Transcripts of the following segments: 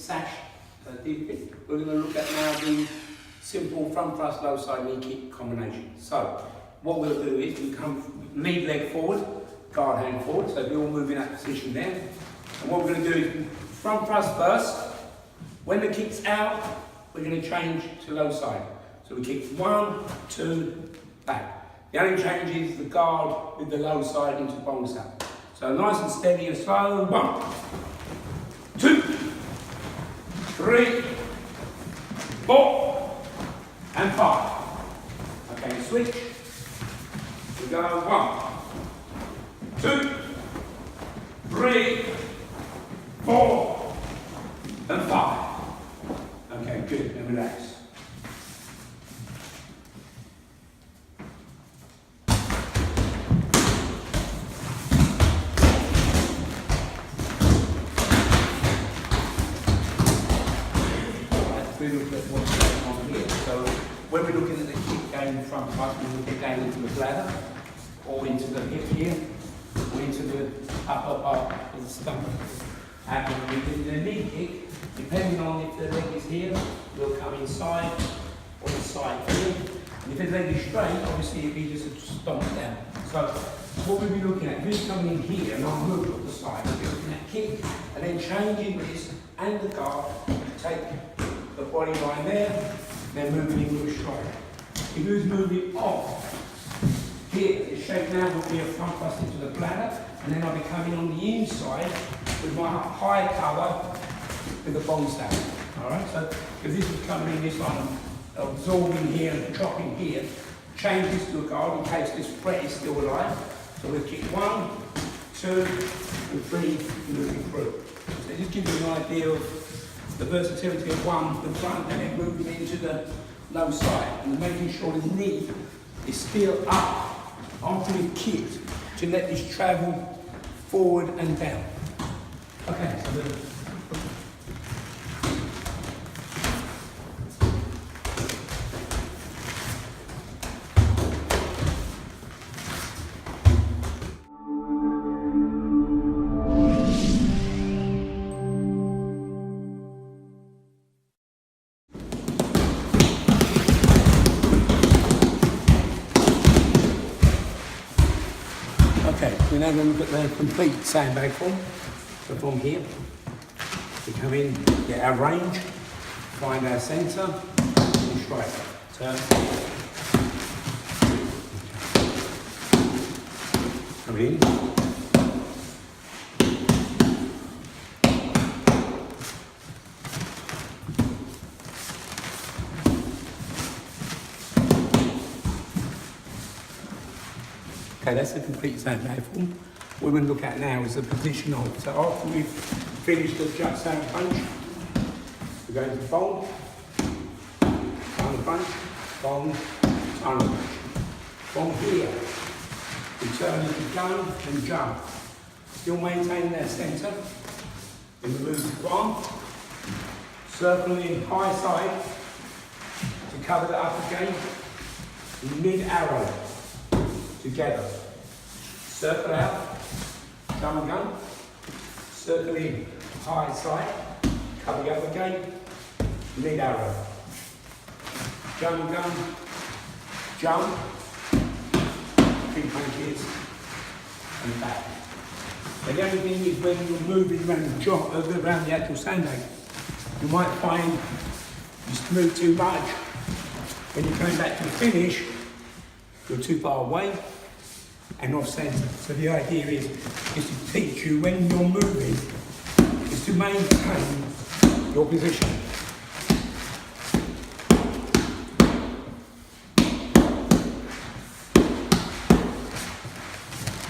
Sash deep kick. We're going to look at now the simple front thrust low side knee kick combination. So what we'll do is we come lead leg forward, guard hand forward, so we all move in that position there. And what we're going to do is front thrust first. When the kick's out, we're going to change to low side. So we kick 1, 2, back. The only change is the guard with the low side into bounce out. So nice and steady and slow. 1, 2, 3, 4, and 5. Okay, switch. We go 1, 2, 3, 4, and 5. Okay, good, and relax. We look at what's going on here. So when we're looking at the kick going front thrust, we look at going into the bladder, or into the hip here, or into the upper part of the stomach. And when we do the knee kick, depending on if the leg is here, we'll come inside or inside here. And if the leg is straight, obviously it'll be just a stomp down. So what we'll be looking at, who's coming in here and I'll move up the side. We'll be looking at kick and then changing this and the guard to take the body line there, then moving into a stride. If who's moving off here, the shape now will be a front thrust into the bladder, and then I'll be coming on the inside with my high cover with the bomb stand. Alright, so if this is coming in this line, absorbing here and dropping here, change this to a guard in case this threat is still alive. So we'll kick 1, 2, and 3, moving through. So it just gives you an idea of the versatility of the front, and then moving into the low side, and making sure the knee is still up after we've kicked to let this travel forward and down. Okay, so okay, we're now going to look at the complete sandbag form. So from here, we come in, get our range, find our centre, and straight. Turn. Come in. Okay, that's the complete sandbag form. What we're going to look at now is the position of. So after we've finished the jut sound punch, we're going to fold, turn the punch, fold, turn the punch. From here, we turn into gun and jump. Still maintain their centre. Then we move the arm, circling high side to cover the upper game, mid-arrow together. Circle out, jump and gun, circle in, high side, cover the upper gate, mid arrow. Jump and gun, jump, 3 punches, and back. But the only thing is when you're moving around the actual sandbag, you might find you move too much. When you're coming back to the finish, you're too far away and off centre. So the idea is to teach you when you're moving, is to maintain your position.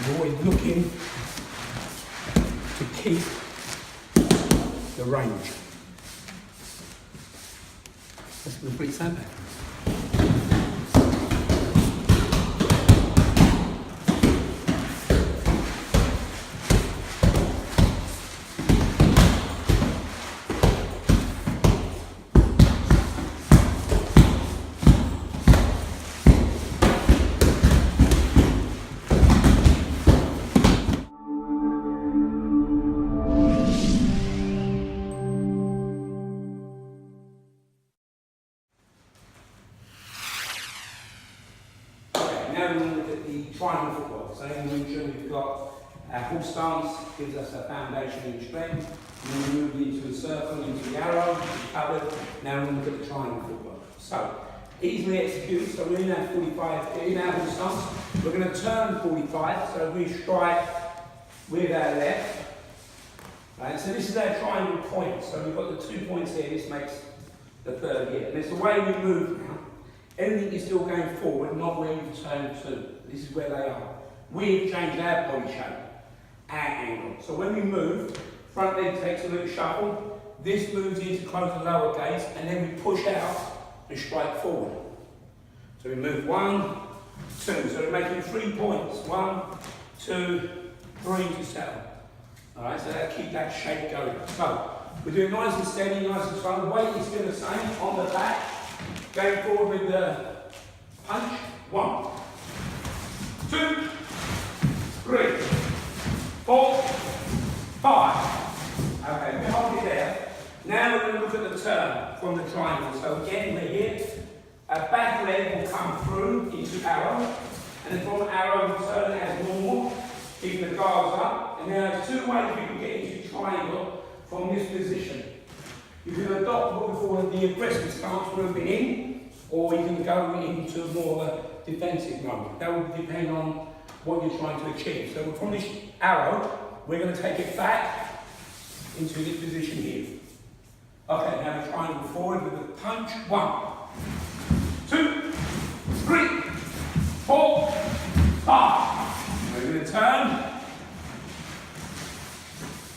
You're always looking to keep the range. That's the complete sandbag. now we're going to look at the triangle footwork. So in the mentioned, we've got our horse stance, gives us a foundation and strength. And then we move into the circle, into the arrow, covered. Now we're going to look at the triangle footwork. So, easily executed. So we're in our 45, in our horse stance. We're going to turn 45, so we strike with our left. Right, so this is our triangle point. So we've got the 2 points here, this makes the third here. And it's the way we move now. Everything is still going forward, not where you've turned to. This is where they are. We've changed our body shape, our angle. So when we move, front leg takes a little shuffle, this moves into close the lower gaze, and then we push out and strike forward. So we move 1, 2. So we're making 3 points. 1, 2, 3 to settle. Alright, so that'll keep that shape going. So we're doing nice and steady, nice and slow. The weight is still the same on the back. Going forward with the punch. 1, 2, 3, 4, 5. Okay, we hold it there. Now we're going to look at the turn from the triangle. So again, we're here. Our back leg will come through into arrow. And then from arrow, we turn as normal. Keep the guards up. And there are 2 ways we can get into triangle from this position. You can adopt what we call the aggressive stance, moving in, or you can go into more of a defensive mode. That will depend on what you're trying to achieve. So from this arrow, we're going to take it back into this position here. Okay, now we're triangle forward with a punch. 1, 2, 3, 4, 5. We're going to turn.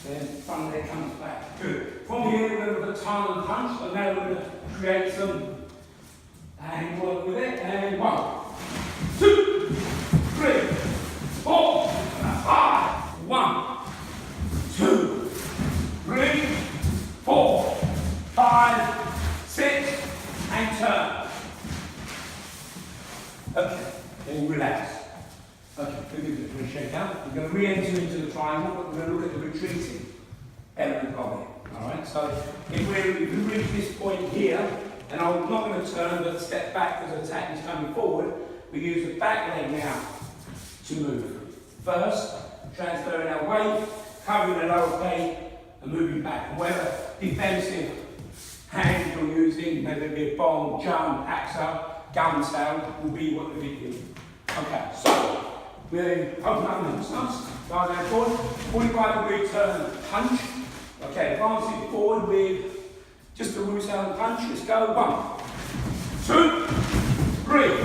Then front leg comes back. Good. From here, we're going to look at turn and punch. So now we're going to create some and work with it. And 1, 2, 3, 4, 5. 1, 2, 3, 4, 5, 6, and turn. Okay, then relax. Okay, we're going to shake out. We're going to re-enter into the triangle, but we're going to look at the retreating element of it. Alright, so if we reach this point here, and I'm not going to turn but step back because the attack is coming forward, we use the back leg now to move. First, transferring our weight, covering the lower plate, and moving back. Whatever defensive hand you're using, whether it be a bomb, jump, axa, gun sound, will be what we're doing. Okay, so we're open up the stance, guard down forward, 45-degree turn, punch. Okay, advancing forward with just a loose out punch. Let's go. 1, 2, 3,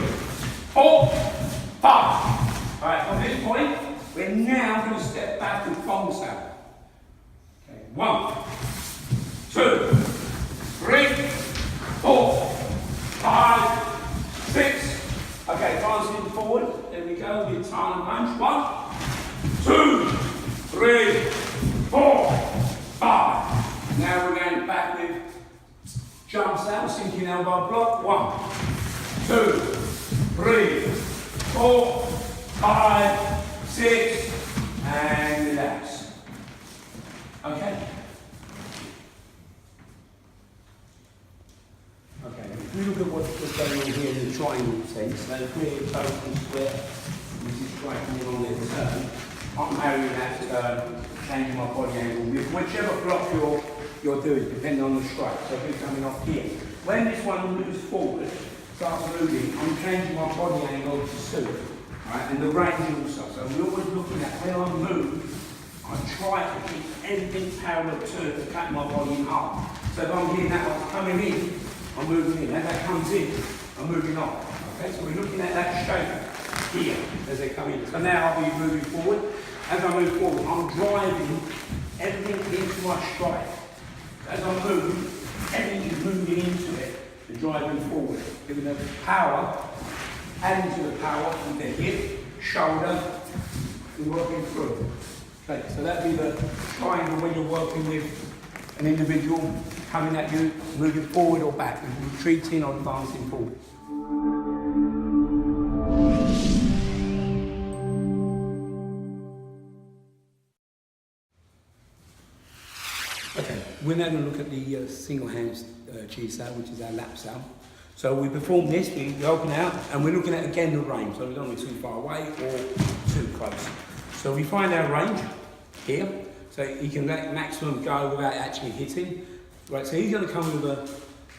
4, 5. Alright, from this point, we're now going to step back with bomb sound. Okay, 1, 2, 3, 4, 5, 6. Okay, advancing forward. There we go. With turn and punch. 1, 2, 3, 4, 5. Now we're going back with jumps out, sinking elbow block. 1, 2, 3, 4, 5, 6, and relax. Okay. Okay, if we look at what's going on here in the triangle sense, so if we're totally square, this is striking in on their turn, I'm marrying that turn, changing my body angle with whichever block you're doing, depending on the strike. So if we're coming off here. When this one moves forward, starts moving, I'm changing my body angle to suit. Right? And the range also. So we're always looking at when I move, I try to keep everything parallel to cut my body in half. So if I'm getting that one coming in, I'm moving in. As that comes in, I'm moving off. Okay, so we're looking at that shape here as they come in. So now I'll be moving forward. As I move forward, I'm driving everything into my strike. As I move, everything is moving into it and driving forward, giving the power, adding to the power with the hip, shoulder, and working through. Okay, so that'd be the triangle when you're working with an individual coming at you, moving forward or back, retreating or advancing forward. Okay, we're now going to look at the single hand chi sal, which is our lap sal. So we perform this, we open out, and we're looking at again the range, so we don't want to be too far away or too close. So we find our range here, so you can let maximum go without actually hitting. Right, so he's going to come with an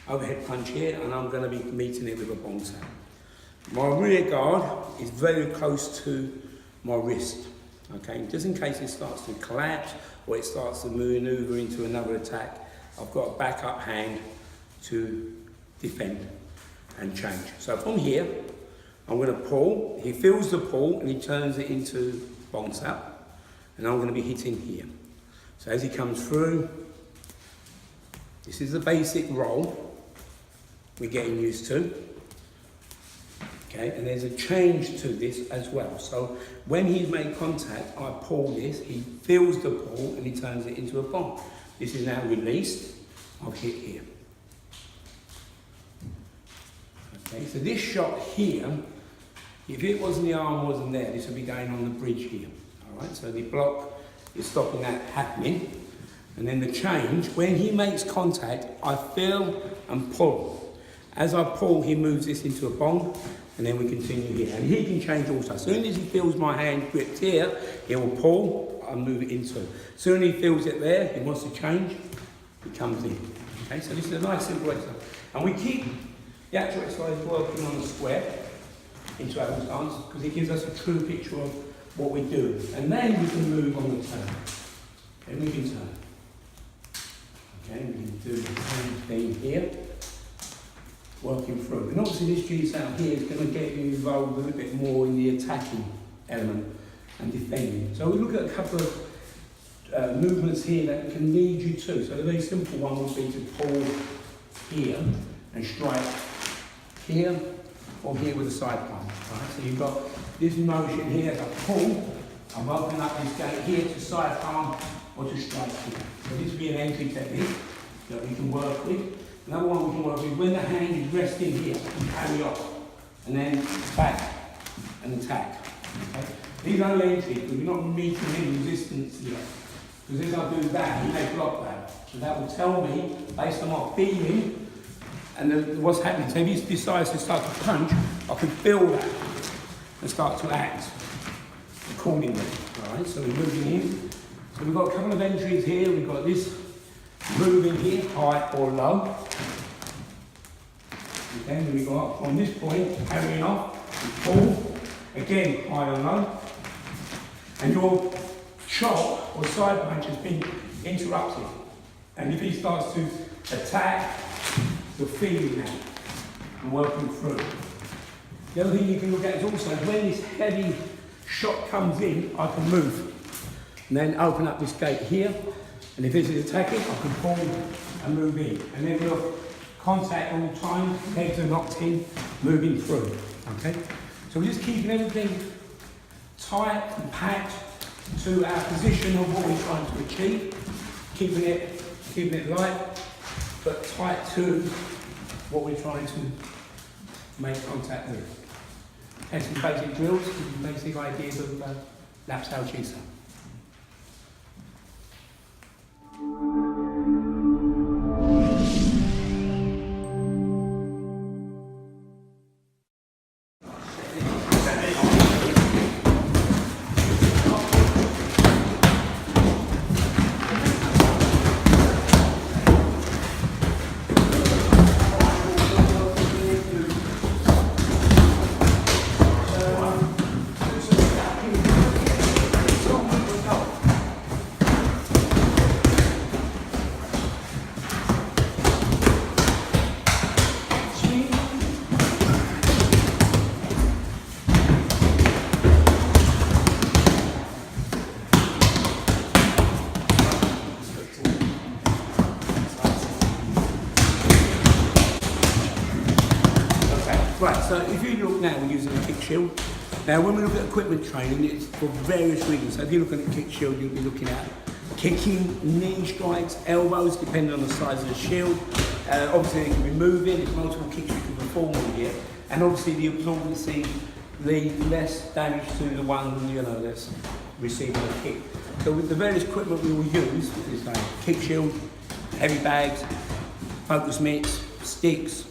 overhead punch here, and I'm going to be meeting it with a bong tap. My rear guard is very close to my wrist, okay? Just in case it starts to collapse or it starts to manoeuvre into another attack, I've got a backup hand to defend and change. So from here, I'm going to pull. He feels the pull and he turns it into bong tap, and I'm going to be hitting here. So as he comes through, this is the basic roll we're getting used to. Okay, and there's a change to this as well. So when he's made contact, I pull this, he feels the pull and he turns it into a bong. This is now released, I've hit here. Okay, so this shot here, if it wasn't the arm wasn't there, this would be going on the bridge here. Alright, so the block is stopping that happening. And then the change, when he makes contact, I feel and pull. As I pull, he moves this into a bong, and then we continue here. And he can change also. As soon as he feels my hand gripped here, he will pull and move it into. As soon as he feels it there, he wants to change, he comes in. Okay, so this is a nice simple exercise. And we keep the actual exercise working on the square into our stance, because it gives us a true picture of what we do. And then we can move on the turn. Then we can turn. Okay, we can do the same thing here. Working through. And obviously this juice out here is going to get you involved a little bit more in the attacking element and defending. So we look at a couple of movements here that can lead you to. So the very simple one would be to pull here and strike here or here with a side punch. Right? So you've got this motion here as I pull, I'm opening up this gate here to side palm or to strike here. So this would be an entry technique that we can work with. Another one we can work with, when the hand is resting here, you carry off, and then back and attack. Okay? These are only entries, because we're not meeting any resistance here. Because as I do that, he may block that. So that will tell me, based on my feeling, and what's happening. So if he decides to start to punch, I can feel that and start to act accordingly. Alright, so we're moving in. So we've got a couple of entries here, we've got this moving here, high or low. Okay, then we go up from this point, carrying off, we pull, again, high or low. And your chop or side punch has been interrupted. And if he starts to attack, you're feeling that and working through. The other thing you can look at is also when this heavy shot comes in, I can move. And then open up this gate here. And if this is attacking, I can pull and move in. And then we'll contact all the time, legs are locked in, moving through. Okay? So we're just keeping everything tight and packed to our position of what we're trying to achieve. Keeping it light, but tight to what we're trying to make contact with. Have some basic drills, some basic ideas of lap style chaser. Right, so if you look now, we're using a kick shield. Now, when we look at equipment training, it's for various reasons. So if you're looking at kick shield, you'll be looking at kicking, knee strikes, elbows, depending on the size of the shield. Obviously, it can be moving, there's multiple kicks you can perform in here. And obviously, the absorbency leads less damage to the one, that's receiving a kick. So with the various equipment we will use, is like kick shield, heavy bags, focus mitts, sticks,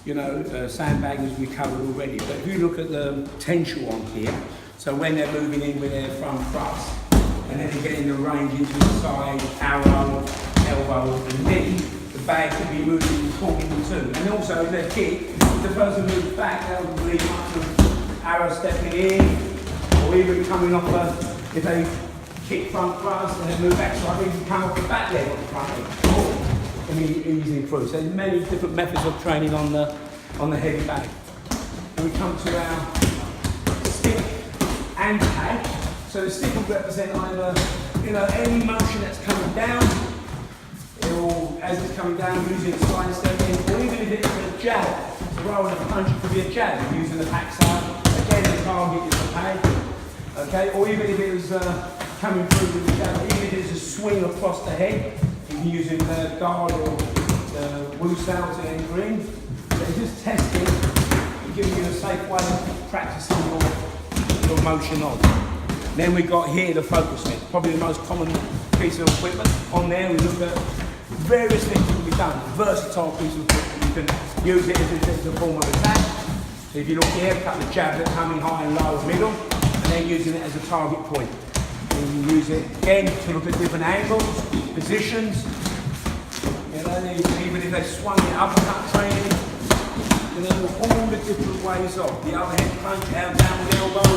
sandbaggers we covered already. But if you look at the potential on here, so when they're moving in with their front thrust, and then they're getting the range into the side, arrow, elbow, and knee, the bag could be moving between the two. And also, if they're kick, if the person moves back, they'll be much of arrow stepping in, or even coming off if they kick front thrust and then move back, so I think you come off the back leg on the front leg. I mean, easily through. So there's many different methods of training on the heavy bag. And we come to our stick and tag. So the stick will represent either, any motion that's coming down, as it's coming down, using slide stepping, or even if it's a jab. So rather than a punch, it could be a jab, using the backside. Again, the target is the tag. Okay, or even if it was coming through with the jab, even if it's a swing across the head, you can use it guard or woo sail to enter in. So it's just testing and giving you a safe way of practicing your motion on. Then we've got here the focus mitt, probably the most common piece of equipment. On there we look at various things that can be done, versatile piece of equipment. You can use it as a form of attack. So if you look here, a couple of jabs that come in high and low and middle, and then using it as a target point. And you use it again to look at different angles, positions. Even if they swung it uppercut training, all the different ways of the overhead punch, out down with elbow,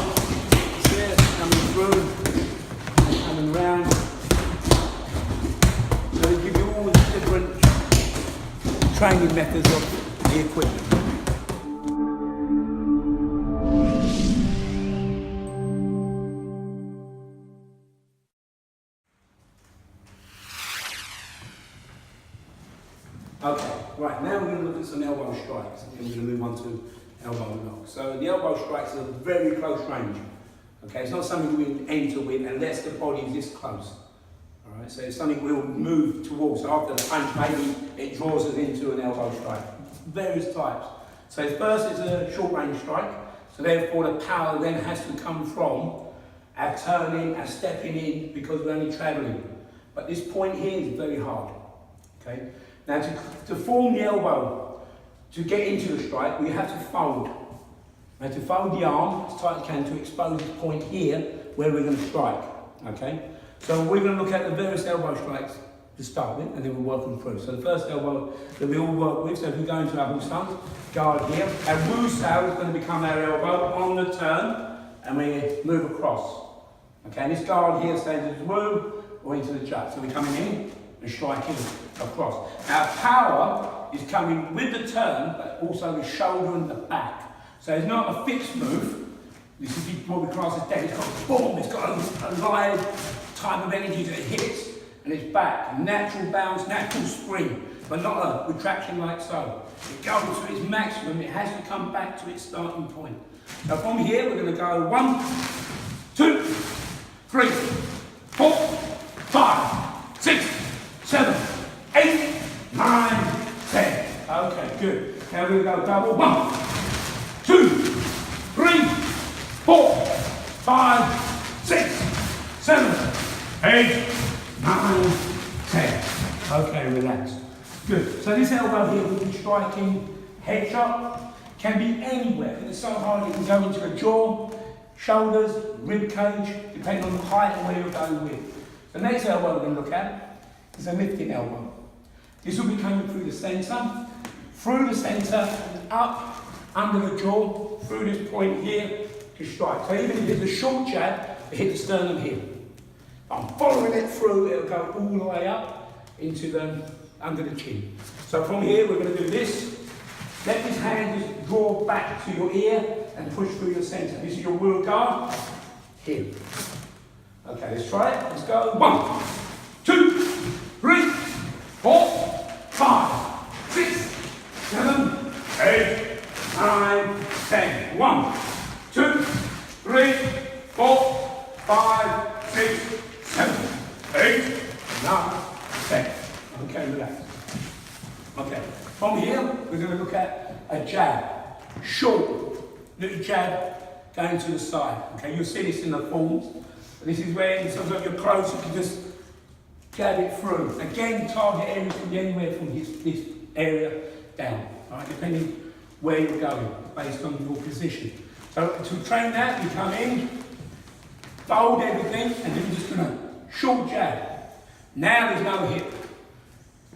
coming through, and coming round. So they give you all the different training methods of the equipment. Okay, right, now we're going to look at some elbow strikes, and we're going to move on to elbow lock. So the elbow strikes are very close range. Okay, it's not something we enter with unless the body is this close. Alright, so it's something we'll move towards. So after the punch, maybe it draws us into an elbow strike. Various types. So first it's a short range strike, so therefore the power then has to come from our turning, our stepping in, because we're only travelling. But this point here is very hard. Okay. Now to form the elbow, to get into the strike, we have to fold. Now to fold the arm as tight as you can to expose this point here where we're going to strike. Okay? So we're going to look at the various elbow strikes to start with, and then we'll work them through. So the first elbow that we all work with, so if we go into our bull stump, guard here, our woo sail is going to become our elbow on the turn, and we move across. Okay, and this guard here stays as woo or into the jut. So we're coming in and striking across. Our power is coming with the turn, but also the shoulder and the back. So it's not a fixed move. This is what we class as dead. It's got boom, it's got a live type of energy that it hits, and it's back. Natural bounce, natural spring, but not a retraction like so. It goes to its maximum, it has to come back to its starting point. Now from here, we're going to go 1, 2, 3, 4, 5, 6, 7, 8, 9, 10. Okay, good. Now we're going to go double. 1, 2, 3, 4, 5, 6, 7, 8, 9, 10. Okay, relax. Good. So this elbow here we'll be striking head shot, can be anywhere. It's so hard it can go into the jaw, shoulders, rib cage, depending on the height and where you're going with. The next elbow we're going to look at is a lifting elbow. This will be coming through the centre, and up, under the jaw, through this point here to strike. So even if it's a short jab, it hit the sternum here. I'm following it through, it'll go all the way up into under the chin. So from here we're going to do this. Let this hand just draw back to your ear and push through your centre. This is your wheel guard. Here. Okay, let's try it. Let's go. 1, 2, 3, 4, 5, 6, 7, 8, 9, 10. 1, 2, 3, 4, 5, 6, 7, 8, 9, 10. Okay, relax. Okay, from here we're going to look at a jab. Short, little jab going to the side. Okay, you'll see this in the forms. This is where sometimes you're close, you can just jab it through. Again, target area can be anywhere from this area down. Alright, depending where you're going based on your position. So to train that, you come in, fold everything, and then you're just going to short jab. Now there's no hip.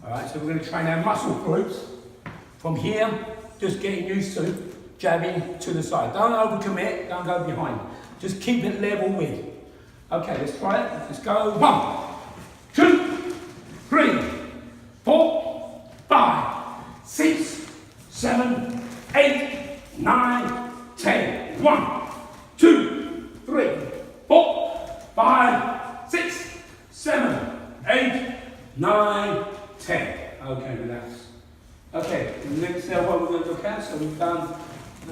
Alright, so we're going to train our muscle groups. From here, just getting used to jabbing to the side. Don't overcommit, don't go behind. Just keep it level with. Okay, let's try it. Let's go. 1, 2, 3, 4, 5, 6, 7, 8, 9, 10. 1, 2, 3, 4, 5, 6, 7, 8, 9, 10. Okay, relax. Okay, the next what we're going to look at, so we've done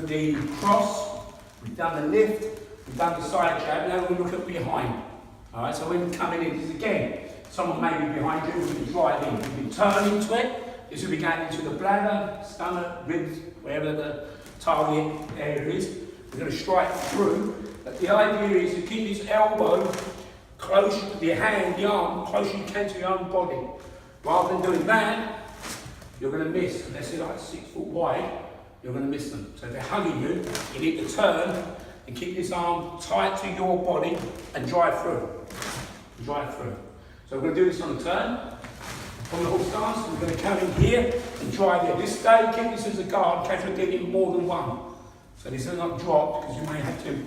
the cross, we've done the lift, we've done the side jab, now we're going to look at behind. Alright, so when we're coming in, this again, someone may be behind you, we can drive in. We can turn into it, this will be going into the bladder, stomach, ribs, wherever the target area is. We're going to strike through, but the idea is to keep this elbow close to your hand, the arm, close as you can to your own body. Rather than doing that, you're going to miss, unless they're like 6 foot wide, you're going to miss them. So if they're hugging you, you need to turn and keep this arm tight to your body and drive through. Drive through. So we're going to do this on the turn. From the hook stance, we're going to come in here and drive here. This day, keep this as a guard in case we're getting more than one. So this is not dropped because you may have to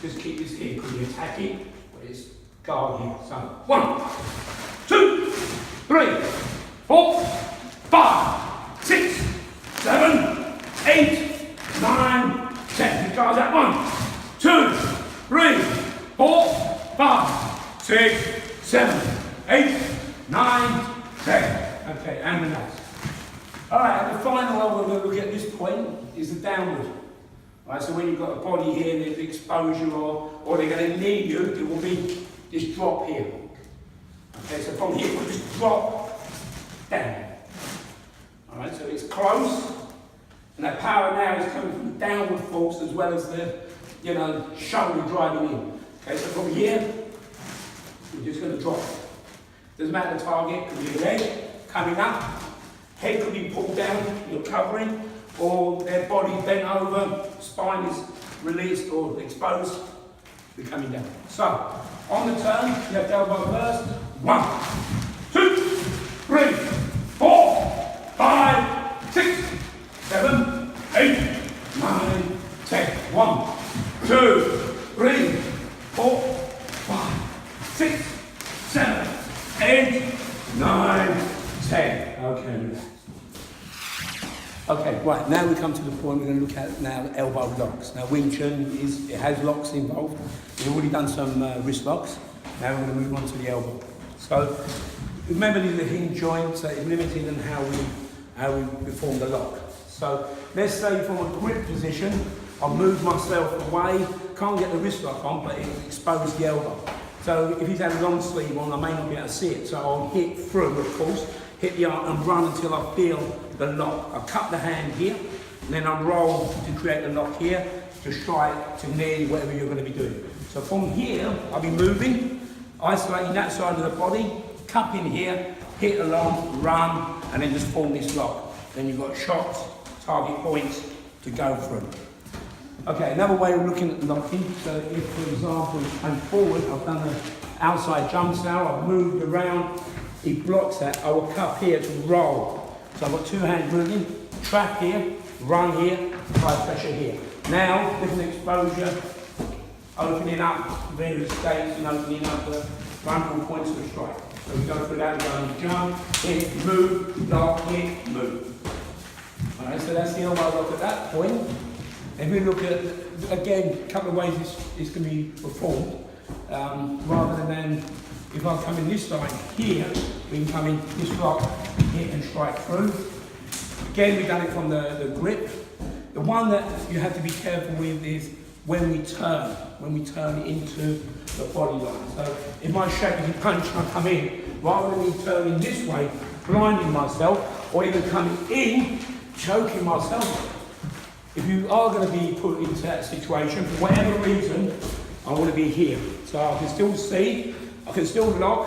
just keep this here because you're attacking, but it's guard here. So 1, 2, 3, 4, 5, 6, 7, 8, 9, 10. You guys at 1, 2, 3, 4, 5, 6, 7, 8, 9, 10. Okay, and relax. Alright, and the final one we're going to look at this point is the downward. Right, so when you've got a body here, there's exposure or they're going to knee you, it will be this drop here. Okay, so from here we'll just drop down. Alright, so it's close, and that power now is coming from the downward force as well as the, shoulder driving in. Okay, so from here, we're just going to drop. Doesn't matter the target, could be the leg coming up, head could be pulled down, you're covering, or their body bent over, spine is released or exposed, we're coming down. So, on the turn, left elbow first, 1, 2, 3, 4, 5, 6, 7, 8, 9, 10. 1, 2, 3, 4, 5, 6, 7, 8, 9, 10. Okay, relax. Okay, right, now we come to the point we're going to look at now elbow locks. Now Wing Chun it has locks involved. We've already done some wrist locks. Now we're going to move on to the elbow. So remember these are hinge joints, so it's limited in how we perform the lock. So let's say from a grip position, I'll move myself away, can't get the wrist lock on, but it exposes the elbow. So if he's had a long sleeve on, I may not be able to see it, so I'll hit through, of course, hit the arm and run until I feel the lock. I'll cup the hand here, and then I'll roll to create the lock here, to strike to nearly whatever you're going to be doing. So from here, I'll be moving, isolating that side of the body, cupping here, hit along, run, and then just form this lock. Then you've got shots, target points to go through. Okay, another way of looking at locking, so if, for example, I'm forward, I've done an outside jump now, I've moved around, he blocks that, I will cup here to roll. So I've got two hands moving, trap here, run here, high pressure here. Now, different exposure, opening up various states and opening up the vulnerable points of the strike. So we go through that, we're going to jump, hit, move, lock, hit, move. Alright, so that's the elbow lock at that point. If we look at, again, a couple of ways this can be performed. Rather than, if I come in this side here, we can come in this lock, hit and strike through. Again, we've done it from the grip. The one that you have to be careful with is when we turn into the body line. So if my shaking punch and I come in, rather than me turning this way, blinding myself, or even coming in, choking myself. If you are going to be put into that situation, for whatever reason, I want to be here. So I can still see, I can still lock,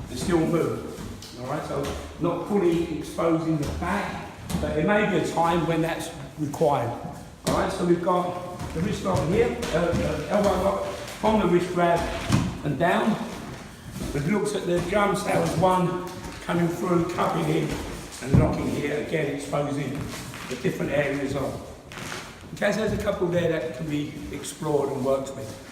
and still move. Alright, so not fully exposing the back, but there may be a time when that's required. All right, so we've got the wrist lock here, elbow lock from the wrist grab and down. We've looked at the jumps, that was one coming through, cupping in and locking here, again exposing the different areas of. Okay, so there's a couple there that can be explored and worked with.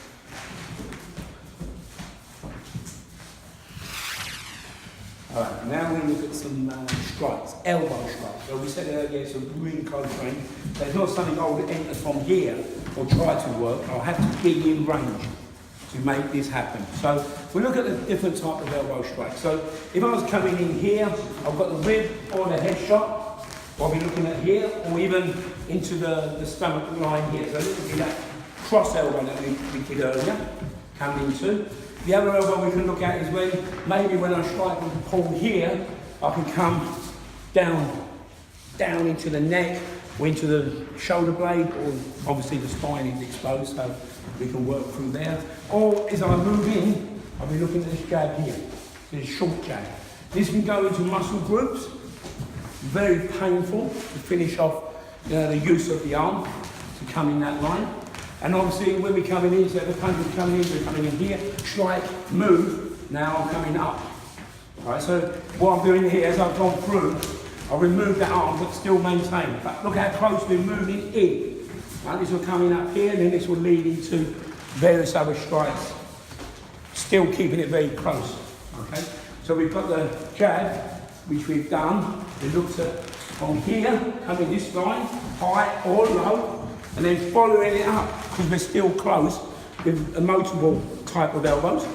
Alright, now we're going to look at some strikes, elbow strikes. So we said earlier it's a really close range. There's not something I would enter from here or try to work. I'll have to be in range to make this happen. So we look at the different type of elbow strikes. So if I was coming in here, I've got the rib or the head shot. I'll be looking at here or even into the stomach line here. So this would be that cross elbow that we did earlier, coming into. The other elbow we can look at is when, maybe when I strike and pull here, I can come down into the neck or into the shoulder blade, or obviously the spine is exposed, so we can work through there. Or as I move in, I'll be looking at this jab here, this short jab. This can go into muscle groups, very painful to finish off the use of the arm to come in that line. And obviously when we're coming in, so the punch is coming in, we're coming in here, strike, move, now I'm coming up. All right, so what I'm doing here as I've gone through, I'll remove that arm but still maintain. But look how close we're moving in. Right, this will come in up here and then this will lead into various other strikes, still keeping it very close. Okay, so we've got the jab, which we've done. We looked at from here, coming this line, high or low, and then following it up, because we're still close, with a multiple type of elbows.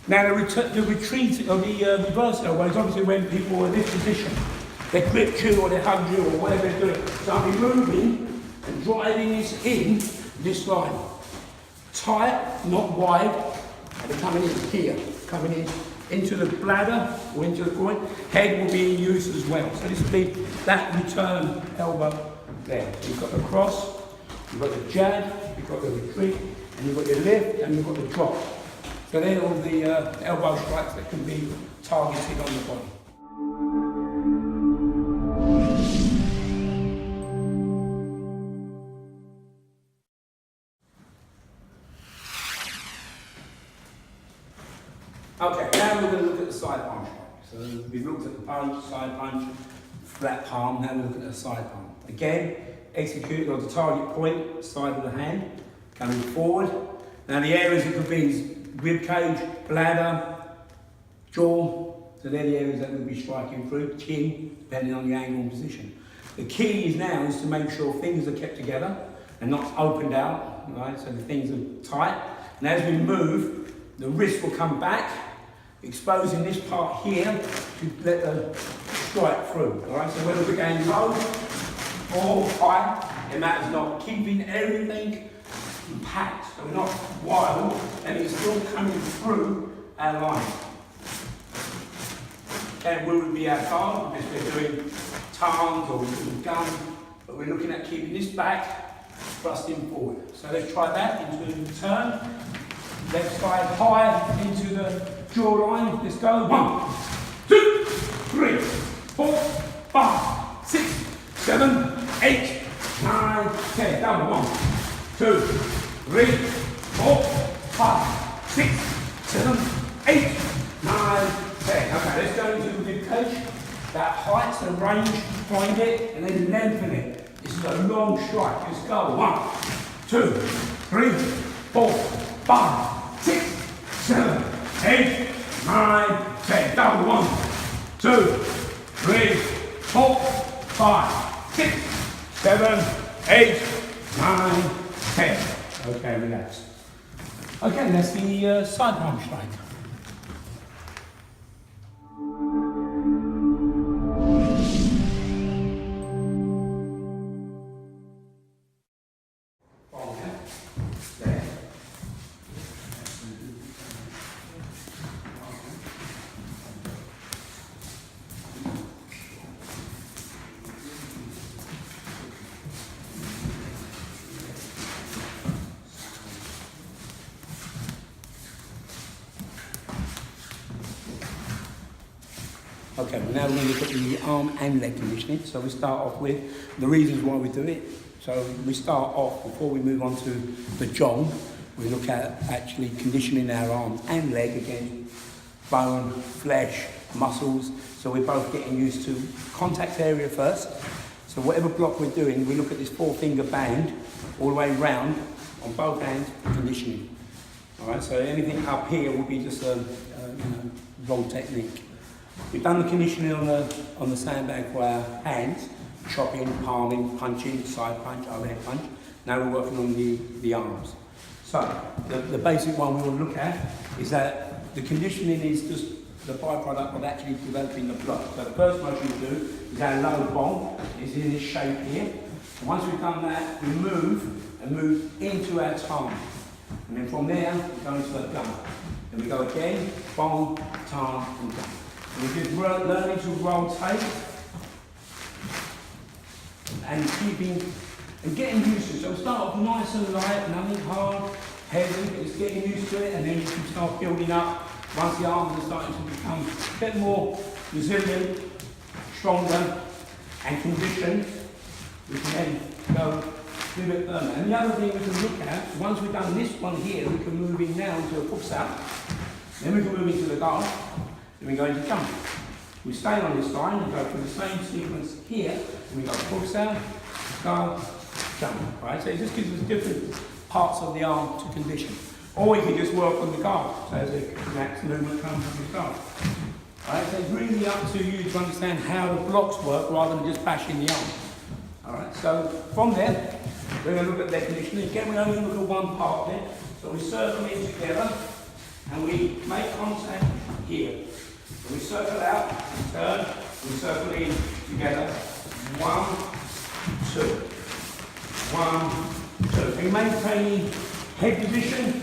Now the retreat of the reverse elbow is obviously when people are in this position. They grip you or they hug you or whatever they're doing. So I'll be moving and driving this in this line. Tight, not wide, and they're coming in here, coming in into the bladder or into the groin. Head will be in use as well. So this will be that return elbow there. So you've got the cross, you've got the jab, you've got the retreat, and you've got your lift, and you've got the drop. So they're all the elbow strikes that can be targeted on the body. Okay, now we're going to look at the side palm strike. So we've looked at the punch, side punch, flat palm, now we look at the side palm. Again, executed on the target point, side of the hand, coming forward. Now the areas it could be is rib cage, bladder, jaw, so they're the areas that we'll be striking through, chin, depending on the angle and position. The key is now is to make sure fingers are kept together and not opened out, right? So the things are tight. And as we move, the wrist will come back, exposing this part here to let the strike through, all right? So whether we're going low or high, it matters not. Keeping everything compact, so we're not wild, and it's still coming through our line. That will be our goal, because we're doing tongues or we're doing gun, but we're looking at keeping this back, thrusting forward. So let's try that into the turn. Left side high into the jawline. Let's go. 1, 2, 3, 4, 5, 6, 7, 8, 9, 10. Down. 1, 2, 3, 4, 5, 6, 7, 8, 9, 10. Okay, let's go into the rib cage. That height and range, find it, and then lengthen it. This is a long strike. Let's go. 1, 2, 3, 4, 5, 6, 7, 8, 9, 10. Double. 1, 2, 3, 4, 5, 6, 7, 8, 9, 10. Okay, relax. Okay, that's the side palm strike. Okay, well now we're going to look at the arm and leg conditioning. So we start off with the reasons why we do it. So we start off, before we move on to the jog, we look at actually conditioning our arms and leg against bone, flesh, muscles. So we're both getting used to contact area first. So whatever block we're doing, we look at this 4-finger band all the way round on both hands for conditioning. All right, so anything up here will be just a wrong technique. We've done the conditioning on the sandbag for our hands, chopping, palming, punching, side punch, overhead punch. Now we're working on the arms. So the basic one we will look at is that the conditioning is just the byproduct of actually developing the block. So the first motion we do is our low bong is in this shape here. And once we've done that, we move into our tarn. And then from there, we go into the gun. Then we go again, bong, tarn, and gun. And we're just learning to rotate and keeping and getting used to it. So we start off nice and light, nothing hard, heavy, but it's getting used to it, and then you can start building up. Once the arms are starting to become a bit more resilient, stronger, and conditioned, we can then go a bit further. And the other thing we can look at, once we've done this one here, we can move in now into a push out. Then we can move into the guard, then we go into jump. We stay on this line and go through the same sequence here, and we go push out, guard, jump. Right? So it just gives us different parts of the arm to condition. Or we can just work on the guard, so as the next movement comes from the guard. Alright, so it's really up to you to understand how the blocks work rather than just bashing the arm. Alright, so from there, we're going to look at their conditioning. Again, we only look at one part of it. So we circle in together, and we make contact here. So we circle out, turn, we circle in together. 1, 2. 1, 2. We maintain head position.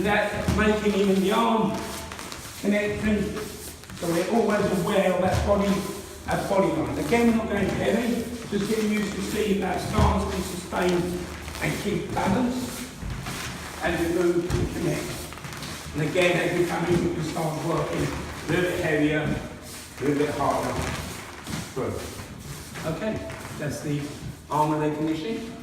That making even the arm connecting, so we're always aware of that body line. Again, we're not going heavy, just getting used to seeing that stance be sustained and keep balance as we move and connect. And again, as we come in, we can start working a little bit heavier, a little bit harder. Good. Okay, that's the arm and leg conditioning.